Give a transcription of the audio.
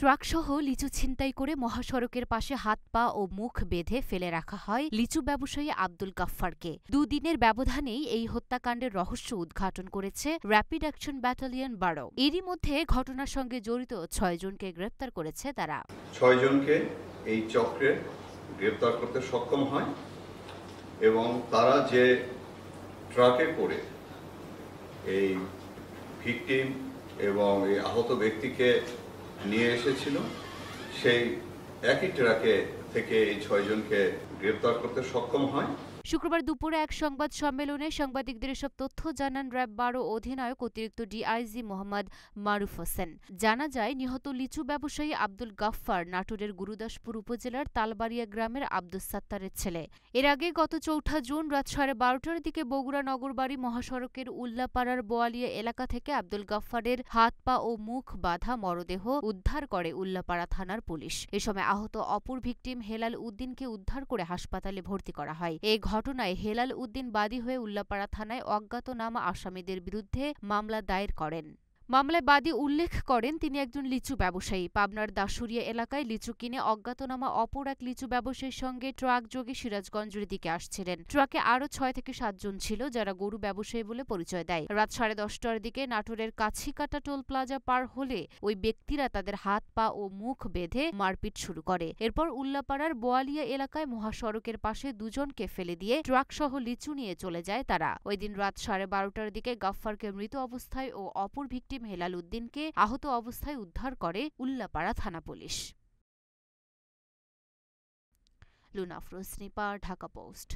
ট্রাকসহ লিচু ছিনতাই করে মহাসড়কের পাশে হাত পা ও মুখ বেঁধে ফেলে রাখা হয় লিচু ব্যবসায়ী আব্দুল গাফফারকে। দুদিনের ব্যবধানেই এই হত্যাকাণ্ডের রহস্য উদ্ঘাটন করেছে র্যাপিড অ্যাকশন ব্যাটালিয়ন 12। এরই মধ্যে ঘটনার সঙ্গে জড়িত ৬ জনকে গ্রেপ্তার করেছে তারা। ৬ জনকে এই চক্রে গ্রেপ্তার করতে সক্ষম হয় এবং তারা যে ট্রাকে করে এই ভিকটিম এবং এই আহত ব্যক্তিকে নিয়ে এসেছিল, সেই একই ট্রাকে থেকে এই ৬ জনকে গ্রেপ্তার করতে সক্ষম হয়। শুক্রবার দুপুরে এক সংবাদ সম্মেলনে সাংবাদিকদের এসব তথ্য জানান র্যাব 12 অধিনায়ক অতিরিক্ত ডিআইজি মোহাম্মদ মারুফ হোসেন। জানা যায়, নিহত লিচু ব্যবসায়ী আব্দুল গাফফার নাটোরের গুরুদাসপুর উপজেলার তালবাড়িয়া গ্রামের আব্দুস সাত্তারের ছেলে। এর আগে গত ৪ঠা জুন রাত 12:30টার দিকে বগুড়া নগরবাড়ি মহাসড়কের উল্লাপাড়ার বোয়ালিয়া এলাকা থেকে আব্দুল গাফফারের হাত পা ও মুখ বাঁধা মরদেহ উদ্ধার করে উল্লাপাড়া থানার পুলিশ। এ সময় আহত অপর ভিকটিম হেলাল উদ্দিনকে উদ্ধার করে হাসপাতালে ভর্তি করা হয়। এই ঘটনায় হেলাল উদ্দিন বাদী হয়ে উল্লাপাড়া থানায় অজ্ঞাতনামা আসামিদের বিরুদ্ধে মামলা দায়ের করেন। মামলায় বাদী উল্লেখ করেন, তিনি একজন লিচু ব্যবসায়ী। পাবনার দাসুরিয়া এলাকায় লিচু কিনে অজ্ঞাতনামা অপর এক লিচু ব্যবসায়ীর সঙ্গে ট্রাক যোগে সিরাজগঞ্জের দিকে আসছিলেন। ট্রাকে আরও ৬ থেকে ৭ জন ছিল, যারা গরু ব্যবসায়ী বলে পরিচয় দেয়। রাত 10:30টার দিকে নাটোরের কাছিকাটা টোল প্লাজা পার হলে ওই ব্যক্তিরা তাদের হাত পা ও মুখ বেঁধে মারপিট শুরু করে। এরপর উল্লাপাড়ার বোয়ালিয়া এলাকায় মহাসড়কের পাশে দুজনকে ফেলে দিয়ে ট্রাকসহ লিচু নিয়ে চলে যায় তারা। ওই দিন রাত 12:30টার দিকে গাফফারকে মৃত অবস্থায় ও অপর ভিকটিম হেলাল উদ্দিনকে আহত অবস্থায় উদ্ধার করে উল্লাপাড়া থানা পুলিশ। লুনা আফরোজ নিপা, ঢাকা পোস্ট।